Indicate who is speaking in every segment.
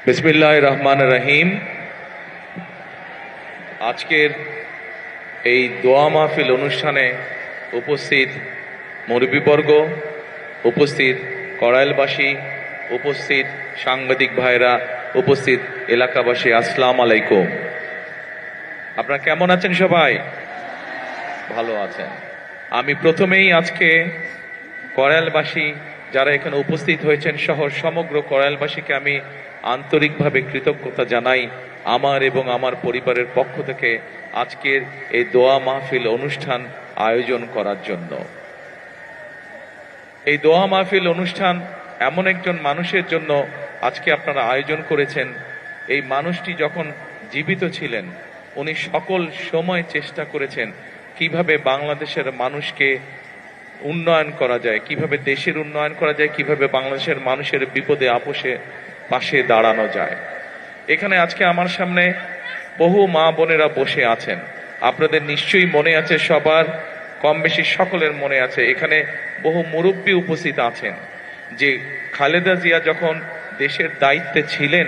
Speaker 1: বিসমিল্লাহির রহমানির রহিম। আজকের এই দোয়া মাহফিল অনুষ্ঠানে উপস্থিত মুরব্বীবর্গ, উপস্থিত কড়াইলবাসী, উপস্থিত সাংবাদিক ভাইরা, উপস্থিত এলাকাবাসী, আসসালামু আলাইকুম। আপনারা কেমন আছেন? সবাই ভালো আছেন? আমি প্রথমেই আজকে কড়াইলবাসী যারা এখানে উপস্থিত হয়েছেন সহ সমগ্র কড়াইলবাসীকে আমি আন্তরিকভাবে কৃতজ্ঞতা জানাই আমার এবং আমার পরিবারের পক্ষ থেকে আজকের এই দোয়া মাহফিল অনুষ্ঠান আয়োজন করার জন্য। এই দোয়া মাহফিল অনুষ্ঠান এমন একজন মানুষের জন্য আজকে আপনারা আয়োজন করেছেন। এই মানুষটি যখন জীবিত ছিলেন উনি সকল সময় চেষ্টা করেছেন কিভাবে বাংলাদেশের মানুষকে উন্নয়ন করা যায়, কিভাবে দেশের উন্নয়ন করা যায়, কিভাবে বাংলাদেশের মানুষের বিপদে আপোষে পাশে দাঁড়ানো যায়। এখানে আজকে আমার সামনে বহু মা বোনেরা বসে আছেন। আপনাদের নিশ্চয়ই মনে আছে, সবার কম বেশি সকলের মনে আছে, এখানে বহু মুরব্বী উপস্থিত আছেন যে খালেদা জিয়া যখন দেশের দায়িত্বে ছিলেন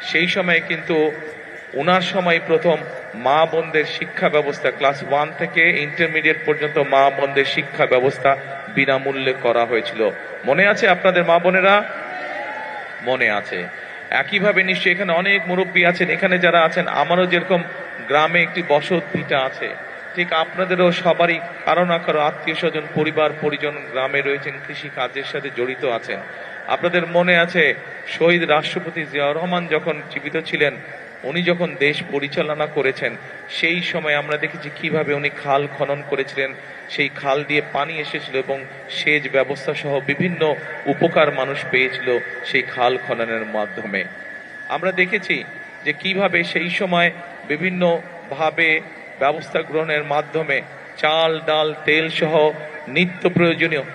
Speaker 1: সেই সময় কিন্তু ওনার সময় প্রথম মা বোনদের শিক্ষা ব্যবস্থা ক্লাস 1 থেকে ইন্টারমিডিয়েট পর্যন্ত মা বোনদের শিক্ষা ব্যবস্থা বিনামূল্যে করা হয়েছিল। মনে আছে আপনাদের মা বোনেরা? মনে আছে। একইভাবে নিশ্চয়ই এখানে অনেক মুরব্বী আছেন, এখানে যারা আছেন আমারও যেরকম গ্রামে একটি বসত ভিটা আছে, ঠিক আপনাদেরও সবারই কারো না কারো আত্মীয় স্বজন, পরিবার পরিজন গ্রামে রয়েছেন, কৃষি কাজের সাথে জড়িত আছেন। আপনাদের মনে আছে শহীদ রাষ্ট্রপতি জিয়াউর রহমান যখন জীবিত ছিলেন, উনি যখন দেশ পরিচালনা করেছেন সেই সময় আমরা দেখেছি কিভাবে উনি খাল খনন করেছিলেন, সেই খাল দিয়ে পানি এসেছিল এবং সেচ ব্যবস্থা সহ বিভিন্ন উপকার মানুষ পেয়েছিল সেই খাল খননের মাধ্যমে। আমরা দেখেছি যে কিভাবে সেই সময় বিভিন্ন ভাবে ব্যবস্থা গ্রহণের মাধ্যমে চাল ডাল তেল সহ নিত্য প্রয়োজনীয়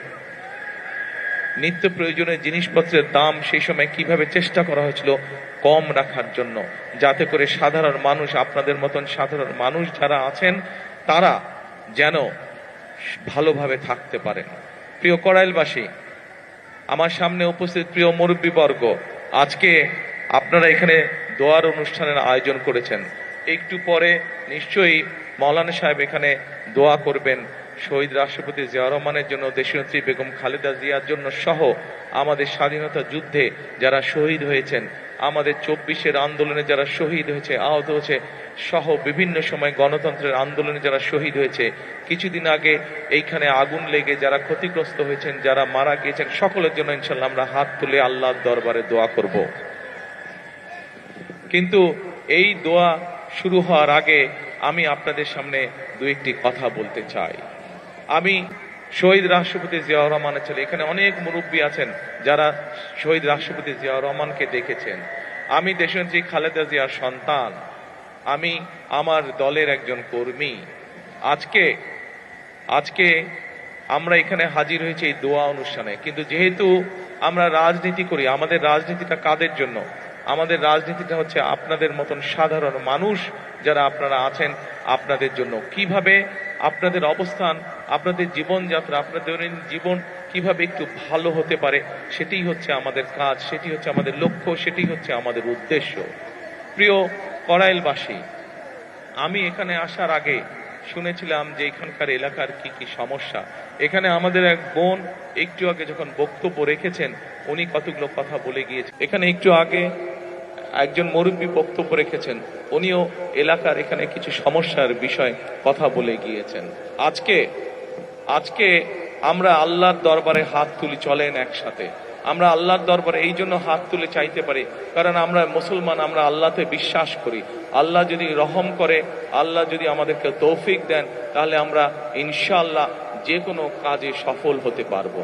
Speaker 1: জিনিসপত্রের দাম সেই সময় কিভাবে চেষ্টা করা হয়েছিল কম রাখার জন্য, যাতে করে সাধারণ মানুষ, আপনাদের মতন সাধারণ মানুষ যারা আছেন তারা যেন ভালোভাবে থাকতে পারেন। প্রিয় কড়াইলবাসী, আমার সামনে উপস্থিত প্রিয় মুরব্বীবর্গ, আজকে আপনারা এখানে দোয়ার অনুষ্ঠানের আয়োজন করেছেন। একটু পরে নিশ্চয়ই মৌলানা সাহেব এখানে দোয়া করবেন শহীদ রাষ্ট্রপতি জিয়াউর রহমানের জন্য, দেশনেত্রী বেগম খালেদা জিয়ার জন্য সহ আমাদের স্বাধীনতা যুদ্ধে যারা শহীদ হয়েছেন, আমাদের 24-এর আন্দোলনে যারা শহীদ হয়েছে, আহত হয়েছে সহ বিভিন্ন সময় গণতন্ত্রের আন্দোলনে যারা শহীদ হয়েছে, কিছুদিন আগে এইখানে আগুন লেগে যারা ক্ষতিগ্রস্ত হয়েছেন, যারা মারা গিয়েছেন, সকলের জন্য ইনশাল্লাহ আমরা হাত তুলে আল্লাহর দরবারে দোয়া করব। কিন্তু এই দোয়া শুরু হওয়ার আগে আমি আপনাদের সামনে দু একটি কথা বলতে চাই। আমি শহীদ রাষ্ট্রপতি জিয়াউর রহমানের ছেলে, এখানে অনেক মুরব্বী আছেন যারা শহীদ রাষ্ট্রপতি জিয়াউর রহমানকে দেখেছেন। আমি দেশনেত্রী খালেদা জিয়ার সন্তান, আমি আমার দলের একজন কর্মী। আজকে আমরা এখানে হাজির হয়েছি এই দোয়া অনুষ্ঠানে, কিন্তু যেহেতু আমরা রাজনীতি করি, আমাদের রাজনীতিটা কাদের জন্য? আমাদের রাজনীতিটা হচ্ছে আপনাদের মতন সাধারণ মানুষ যারা আপনারা আছেন, আপনাদের জন্য। কিভাবে আপনাদের অবস্থান, আপনাদের জীবনযাত্রা, আপনাদের দৈনন্দিন জীবন কিভাবে একটু ভালো হতে পারে, সেটাই হচ্ছে আমাদের কাজ, সেটি হচ্ছে আমাদের লক্ষ্য, সেটি হচ্ছে আমাদের উদ্দেশ্য। প্রিয় কড়াইলবাসী, আমি এখানে আসার আগে শুনেছিলাম যে এখানকার এলাকার কি কি সমস্যা। এখানে আমাদের এক বোন একটু আগে যখন বক্তব্য রেখেছেন উনি কতগুলো কথা বলে গিয়েছেন। এখানে একটু আগে একজন মুরব্বী বক্তব্য রেখেছেন, উনিও এলাকার এখানে কিছু সমস্যার বিষয় কথা বলে গিয়েছেন। আজকে আমরা আল্লাহর দরবারে হাত তুলি, চলেন একসাথে আমরা আল্লাহর দরবারে এই জন্য হাত তুলে চাইতে পারি কারণ আমরা মুসলমান, আমরা আল্লাহতে বিশ্বাস করি। আল্লাহ যদি রহম করে, আল্লাহ যদি আমাদেরকে তৌফিক দেন, তাহলে আমরা ইনশাআল্লাহ যে কোনো কাজে সফল হতে পারবো।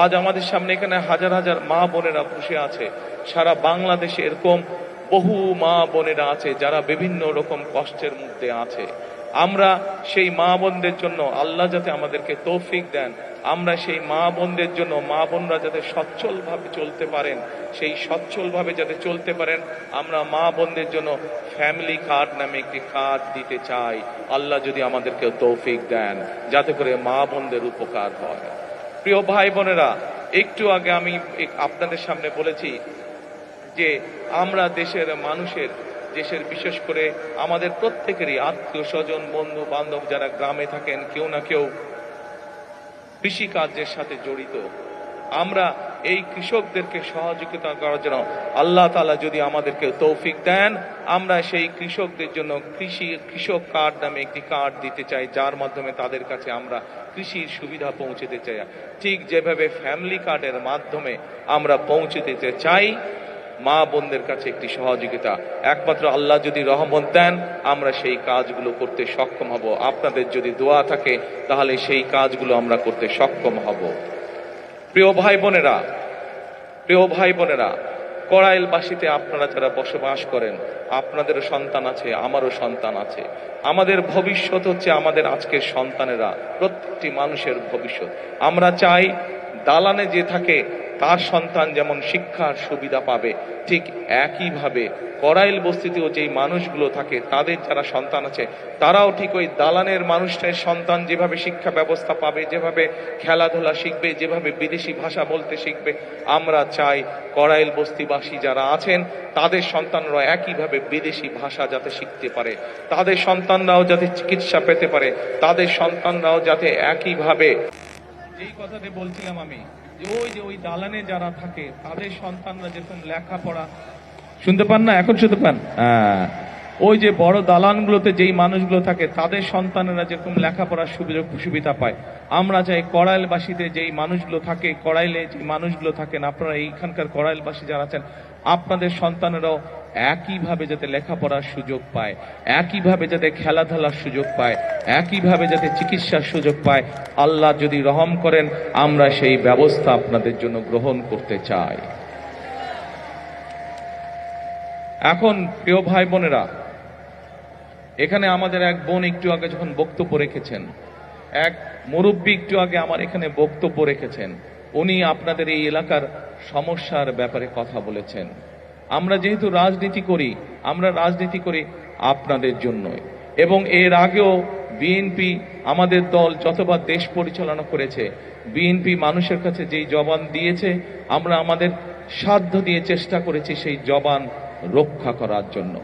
Speaker 1: আজ আমাদের সামনে এখানে হাজার হাজার মা বোনেরা বসে আছে, সারা বাংলাদেশে এরকম বহু মা বোনেরা আছে যারা বিভিন্ন রকম কষ্টের মধ্যে আছে। আমরা সেই মা বোনদের জন্য আল্লাহ যাতে আমাদেরকে তৌফিক দেন, আমরা সেই মা বোনদের জন্য, মা বোনরা যাতে সচ্ছলভাবে চলতে পারেন, সেই সচ্ছলভাবে যাতে চলতে পারেন, আমরা মা বোনদের জন্য ফ্যামিলি কার্ড নামে একটি কার্ড দিতে চাই। আল্লাহ যদি আমাদেরকে তৌফিক দেন যাতে করে মা বোনদের উপকার হয়। প্রিয় ভাই বোনেরা, একটু আগে আমি আপনাদের সামনে বলেছি যে আমরা দেশের বিশেষ করে আমাদের প্রত্যেকেরই আত্মীয় স্বজন বন্ধু বান্ধব যারা গ্রামে থাকেন কেউ না কেউ কৃষিকার্যের সাথে জড়িত, আমরা এই কৃষকদেরকে সহযোগিতা করার জন্য আল্লাহ তাআলা যদি আমাদেরকে তৌফিক দেন, আমরা সেই কৃষকদের জন্য কৃষক কার্ড নামে একটি কার্ড দিতে চাই, যার মাধ্যমে তাদের কাছে আমরা কৃষির সুবিধা পৌঁছে দিতে চাই। ঠিক যেভাবে ফ্যামিলি কার্ডের মাধ্যমে আমরা পৌঁছে দিতে চাই মা বোনদের কাছে একটি সহযোগিতা, একমাত্র আল্লাহ যদি রহমত দেন আমরা সেই কাজগুলো করতে সক্ষম হব। আপনাদের যদি দোয়া থাকে তাহলে সেই কাজগুলো আমরা করতে সক্ষম হব। প্রিয় ভাই বোনেরা, কড়াইলবাসীতে আপনারা যারা বসবাস করেন, আপনাদেরও সন্তান আছে, আমারও সন্তান আছে। আমাদের ভবিষ্যৎ হচ্ছে আমাদের আজকের সন্তানেরা, প্রত্যেকটি মানুষের ভবিষ্যৎ। আমরা চাই দালানে যে থাকে তার সন্তান যেমন শিক্ষার সুবিধা পাবে, ঠিক একইভাবে কড়াইল বস্তিতেও যেই মানুষগুলো থাকে তাদের যারা সন্তান আছে তারাও ঠিক ওই দালানের মানুষটার সন্তান যেভাবে শিক্ষা ব্যবস্থা পাবে, যেভাবে খেলাধুলা শিখবে, যেভাবে বিদেশি ভাষা বলতে শিখবে, আমরা চাই কড়াইল বস্তিবাসী যারা আছেন তাদের সন্তানরা একইভাবে বিদেশি ভাষা যাতে শিখতে পারে, তাদের সন্তানরাও যাতে চিকিৎসা পেতে পারে, তাদের সন্তানরাও যাতে একইভাবে, যেই কথাটি বলছিলাম আমি, যে ওই দালানে যারা থাকে তাদের সন্তানরা যেরকম লেখাপড়া, শুনতে পান না? এখন শুনতে পান? ওই যে বড় দালানগুলোতে যেই মানুষগুলো থাকে তাদের সন্তানেরা যেরকম লেখাপড়ার সুবিধা পায়, আমরা চাই কড়াইলবাসীতে যেই মানুষগুলো থাকে, কড়াইলে যে মানুষগুলো থাকেন, আপনারা এইখানকার কড়াইলবাসী যারা আছেন, আপনাদের সন্তানেরাও একইভাবে যাতে লেখাপড়ার সুযোগ পায়, একইভাবে যাতে খেলাধুলার সুযোগ পায়, একইভাবে যাতে চিকিৎসার সুযোগ পায়, আল্লাহ যদি রহম করেন আমরা সেই ব্যবস্থা আপনাদের জন্য গ্রহণ করতে চাই। এখন প্রিয় ভাই বোনেরা, এখানে আমাদের এক বোন একটু আগে যখন বক্তব্য রেখেছেন, এক মুরব্বী একটু আগে আমার এখানে বক্তব্য রেখেছেন, উনি আপনাদের এই এলাকার সমস্যার ব্যাপারে কথা বলেছেন। আমরা যেহেতু রাজনীতি করি আপনাদের জন্যই, এবং এর আগেও বিএনপি আমাদের দল যতবার দেশ পরিচালনা করেছে, বিএনপি মানুষের কাছে যেই জবান দিয়েছে আমরা আমাদের সাধ্য দিয়ে চেষ্টা করেছি সেই জবান রক্ষা করার জন্য।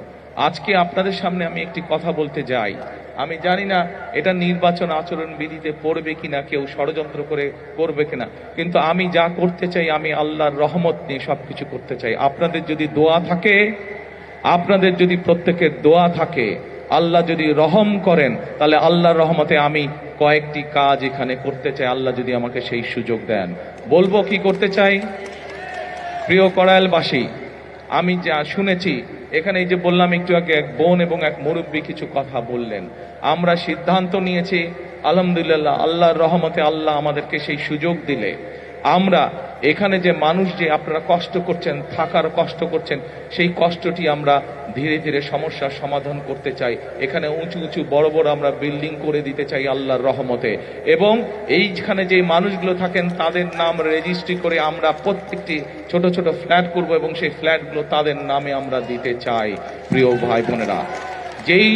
Speaker 1: আজকে আপনাদের সামনে আমি একটি কথা বলতে যাই, আমি জানি না এটা নির্বাচন আচরণ বিধিতে পড়বে কিনা, কেউ ষড়যন্ত্র করে করবে কিনা, কিন্তু আমি যা করতে চাই আমি আল্লাহর রহমত নিয়ে সবকিছু করতে চাই। আপনাদের যদি দোয়া থাকে, আপনাদের যদি প্রত্যেকের দোয়া থাকে, আল্লাহ যদি রহম করেন, তাহলে আল্লাহর রহমতে আমি কয়েকটি কাজ এখানে করতে চাই, আল্লাহ যদি আমাকে সেই সুযোগ দেন। বলবো কি করতে চাই? প্রিয় কড়াইলবাসী, আমি যা শুনেছি এখানে, এই যে বললাম একটু আগে এক বোন এবং এক মুরব্বী কিছু কথা বললেন, আমরা সিদ্ধান্ত নিয়েছি আলহামদুলিল্লাহ, আল্লাহর রহমতে আল্লাহ আমাদেরকে সেই সুযোগ দিলে আমরা এখানে যে মানুষ যে আপনারা কষ্ট করছেন, থাকার কষ্ট করছেন, সেই কষ্টটি আমরা ধীরে ধীরে সমস্যার সমাধান করতে চাই। এখানে উঁচু উঁচু বড় বড় আমরা বিল্ডিং করে দিতে চাই আল্লাহর রহমতে, এবং এইখানে যে মানুষগুলো থাকেন তাদের নাম রেজিস্ট্রি করে আমরা প্রত্যেকটি ছোট ছোট ফ্ল্যাট করব এবং সেই ফ্ল্যাটগুলো তাদের নামে আমরা দিতে চাই। প্রিয় ভাই বোনেরা, যেই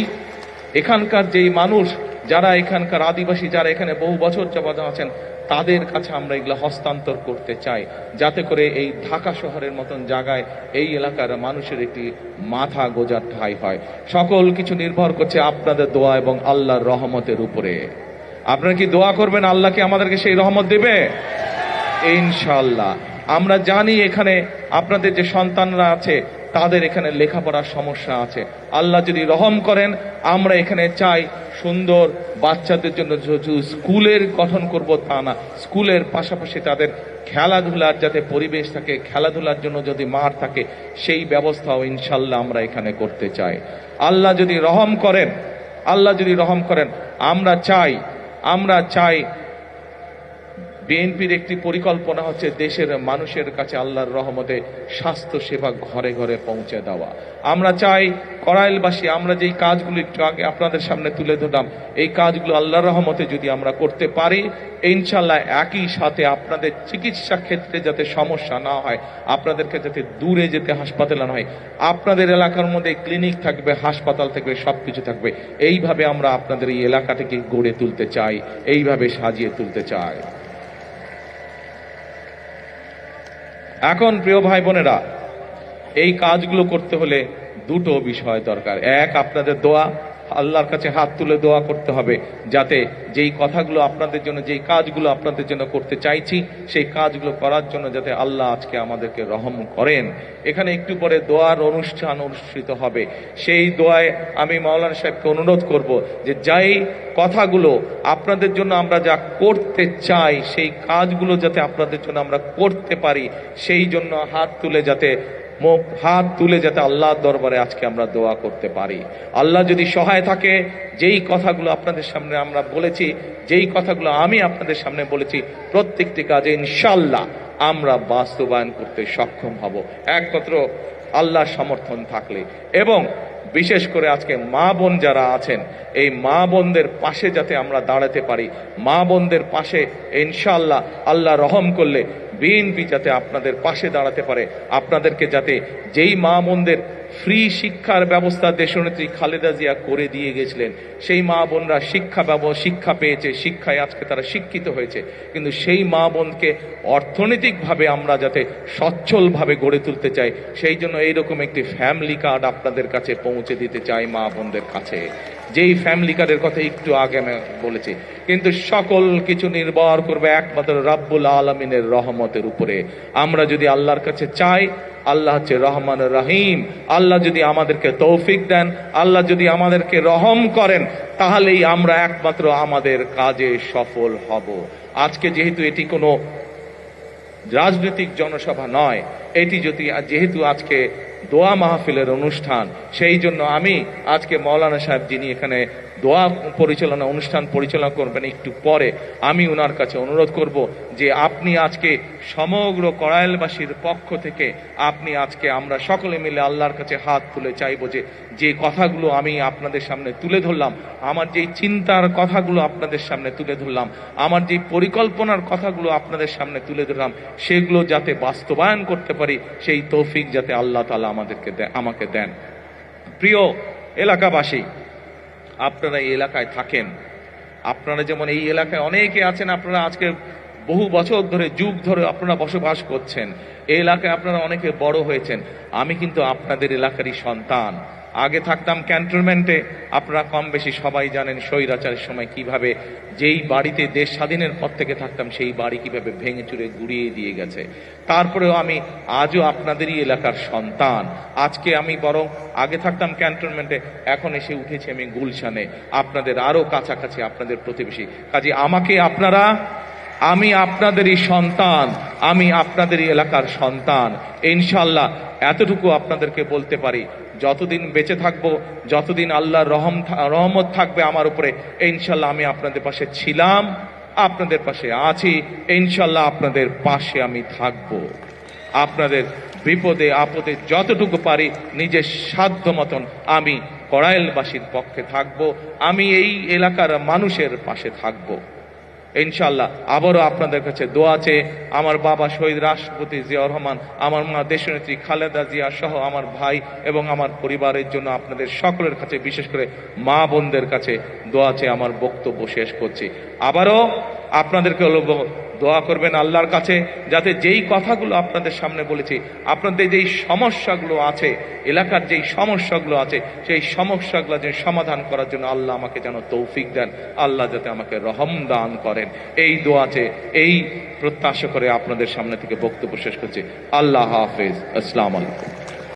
Speaker 1: এখানকার যেই মানুষ যারা এখানকার আদিবাসী যারা এখানে বহু বছর যাবত আছেন তাদের কাছে আমরা এগুলো হস্তান্তর করতে চাই, যাতে করে এই ঢাকা শহরের মতন জায়গায় এই এলাকার মানুষের একটি মাথা গোজার ঠাঁই হয়। সকল কিছু নির্ভর করছে আপনাদের দোয়া এবং আল্লাহর রহমতের উপরে। আপনারা কি দোয়া করবেন আল্লাহকে আমাদেরকে সেই রহমত দেবে? ইনশাআল্লাহ। আমরা জানি এখানে আপনাদের যে সন্তানরা আছে তাদের এখানে লেখাপড়ার সমস্যা আছে, আল্লাহ যদি রহম করেন আমরা এখানে চাই সুন্দর বাচ্চাদের জন্য স্কুলের গঠন করব তা না, স্কুলের পাশাপাশি তাদের খেলাধুলার যাতে পরিবেশ থাকে, খেলাধুলার জন্য যদি মাঠ থাকে, সেই ব্যবস্থাও ইনশাল্লাহ আমরা এখানে করতে চাই। আল্লাহ যদি রহম করেন আমরা চাই বিএনপির একটি পরিকল্পনা হচ্ছে দেশের মানুষের কাছে আল্লাহর রহমতে স্বাস্থ্য সেবা ঘরে ঘরে পৌঁছে দেওয়া। আমরা চাই কড়াইলবাসী, আমরা যেই কাজগুলো একটু আগে আপনাদের সামনে তুলে ধরলাম, এই কাজগুলো আল্লাহর রহমতে যদি আমরা করতে পারি, ইনশাল্লাহ একই সাথে আপনাদের চিকিৎসা ক্ষেত্রে যাতে সমস্যা না হয়, আপনাদেরকে যাতে দূরে যেতে হাসপাতালে না হয়, আপনাদের এলাকার মধ্যে ক্লিনিক থাকবে, হাসপাতাল থাকবে, সবকিছু থাকবে। এইভাবে আমরা আপনাদের এই এলাকাটাকে গড়ে তুলতে চাই, এইভাবে সাজিয়ে তুলতে চাই। এখন প্রিয় ভাই বোনেরা, এই কাজগুলো করতে হলে দুটো বিষয় দরকার। এক, আপনাদের দোয়া, আল্লাহর কাছে হাত তুলে দোয়া করতে হবে যাতে যেই কথাগুলো আপনাদের জন্য, যেই কাজগুলো আপনাদের জন্য করতে চাইছি, সেই কাজগুলো করার জন্য যাতে আল্লাহ আজকে আমাদেরকে রহম করেন। এখানে একটু পরে দোয়ার অনুষ্ঠান অনুষ্ঠিত হবে। সেই দোয়ায় আমি মাওলানা সাহেবকে অনুরোধ করব যে যেই কথাগুলো আপনাদের জন্য আমরা যা করতে চাই, সেই কাজগুলো যাতে আপনাদের জন্য আমরা করতে পারি, সেই জন্য হাত তুলে যাতে আল্লাহর দরবারে আজকে আমরা দোয়া করতে পারি। আল্লাহ যদি সহায় থাকে, যেই কথাগুলো আপনাদের সামনে আমরা বলেছি, যেই কথাগুলো আমি আপনাদের সামনে বলেছি, প্রত্যেকটি কাজে ইনশাআল্লাহ আমরা বাস্তবায়ন করতে সক্ষম হব একমাত্র আল্লাহর সমর্থন থাকলে। এবং বিশেষ করে আজকে মা বোন যারা আছেন, এই মা বোনদের পাশে যাতে আমরা দাঁড়াতে পারি, মা বোনদের পাশে ইনশাআল্লাহ আল্লাহ রহম করলে বিএনপি যাতে আপনাদের পাশে দাঁড়াতে পারে, আপনাদেরকে যাতে যেই মা বোনদের ফ্রি শিক্ষার ব্যবস্থা দেশনেত্রী খালেদা জিয়া করে দিয়ে গেছিলেন, সেই মা বোনরা শিক্ষা পেয়েছে, শিক্ষায় আজকে তারা শিক্ষিত হয়েছে, কিন্তু সেই মা বোনকে অর্থনৈতিকভাবে আমরা যাতে সচ্ছলভাবে গড়ে তুলতে চাই, সেই জন্য এইরকম একটি ফ্যামিলি কার্ড আপনাদের কাছে পৌঁছে দিতে চাই মা বোনদের কাছে। যেই ফ্যামিলি কার্ডের কথা একটু আগে আমি বলেছি, কিন্তু সকল কিছু নির্ভর করবে একমাত্র রাব্বুল আলামিনের রহমতের উপরে। আমরা যদি আল্লাহর কাছে চাই, আল্লাহ হচ্ছে রহমান রহিম, আল্লাহ যদি আমাদেরকে তৌফিক দেন, আল্লাহ যদি আমাদেরকে রহম করেন, তাহলেই আমরা একমাত্র আমাদের কাজে সফল হব। আজকে যেহেতু এটি কোনো রাজনৈতিক জনসভা নয়, এটি যেহেতু আজকে দোয়া মাহফিলের অনুষ্ঠান, সেই জন্য আমি আজকে মাওলানা সাহেব যিনি এখানে দোয়া অনুষ্ঠান পরিচালনা করবেন একটু পরে, আমি ওনার কাছে অনুরোধ করব যে আপনি আজকে সমগ্র কড়াইলবাসীর পক্ষ থেকে আপনি আজকে আমরা সকলে মিলে আল্লাহর কাছে হাত তুলে চাইব যে কথাগুলো আমি আপনাদের সামনে তুলে ধরলাম, আমার যেই চিন্তার কথাগুলো আপনাদের সামনে তুলে ধরলাম, আমার যেই পরিকল্পনার কথাগুলো আপনাদের সামনে তুলে ধরলাম, সেগুলো যাতে বাস্তবায়ন করতে পারি, সেই তৌফিক যাতে আল্লাহ তাআলা আমাকে দেন। প্রিয় এলাকাবাসী, আপনারা এই এলাকায় থাকেন, আপনারা যেমন এই এলাকায় অনেকে আছেন, আপনারা আজকে বহু বছর ধরে, যুগ ধরে আপনারা বসবাস করছেন, এই এলাকায় আপনারা অনেকে বড় হয়েছেন। আমি কিন্তু আপনাদের এলাকারই সন্তান। আগে থাকতাম ক্যান্টনমেন্টে, আপনারা কম বেশি সবাই জানেন স্বৈরাচারের সময় কিভাবে যেই বাড়িতে দেশ স্বাধীনের পর থেকে থাকতাম, সেই বাড়ি কিভাবে ভেঙে চুরে গুড়িয়ে দিয়ে গেছে। তারপরেও আমি আজও আপনাদেরই এলাকার সন্তান। আজকে আমি বরং আগে থাকতাম ক্যান্টনমেন্টে, এখন এসে উঠেছি আমি গুলশানে, আপনাদের আরো কাছাকাছি, আপনাদের প্রতিবেশী। কাজে আমি আপনাদেরই সন্তান, আমি আপনাদেরই এলাকার সন্তান। ইনশাআল্লাহ এতটুকু আপনাদেরকে বলতে পারি, যতদিন বেঁচে থাকবো, যতদিন আল্লাহর রহমত থাকবে আমার উপরে, ইনশাআল্লাহ আমি আপনাদের পাশে ছিলাম, আপনাদের পাশে আছি, ইনশাআল্লাহ আপনাদের পাশে আমি থাকব। আপনাদের বিপদে আপদে যতটুকু পারি নিজের সাধ্য মতন আমি কড়াইলবাসীর পক্ষে থাকব, আমি এই এলাকার মানুষের পাশে থাকব। ইনশাআল্লাহ আবারও আপনাদের কাছে দোয়া চেয়ে আমার বাবা শহীদ রাষ্ট্রপতি জিয়াউর রহমান, আমার মা দেশনেত্রী খালেদা জিয়া সহ আমার ভাই এবং আমার পরিবারের জন্য আপনাদের সকলের কাছে, বিশেষ করে মা বোনদের কাছে দোয়া চেয়ে আমার বক্তব্য শেষ করছি। আবারও আপনাদেরকে দোয়া করবেন আল্লাহর কাছে, যাতে যেই কথাগুলো আপনাদের সামনে বলেছি, আপনাদের যেই সমস্যাগুলো আছে, এলাকার যেই সমস্যাগুলো আছে, সেই সমস্যাগুলো যে সমাধান করার জন্য আল্লাহ আমাকে যেন তৌফিক দেন, আল্লাহ যাতে আমাকে রহম দান করেন, এই দোয়াতে এই প্রত্যাশা করে আপনাদের সামনে থেকে বক্তব্য শেষ করছি। আল্লাহ হাফেজ, আসসালামু আলাইকুম।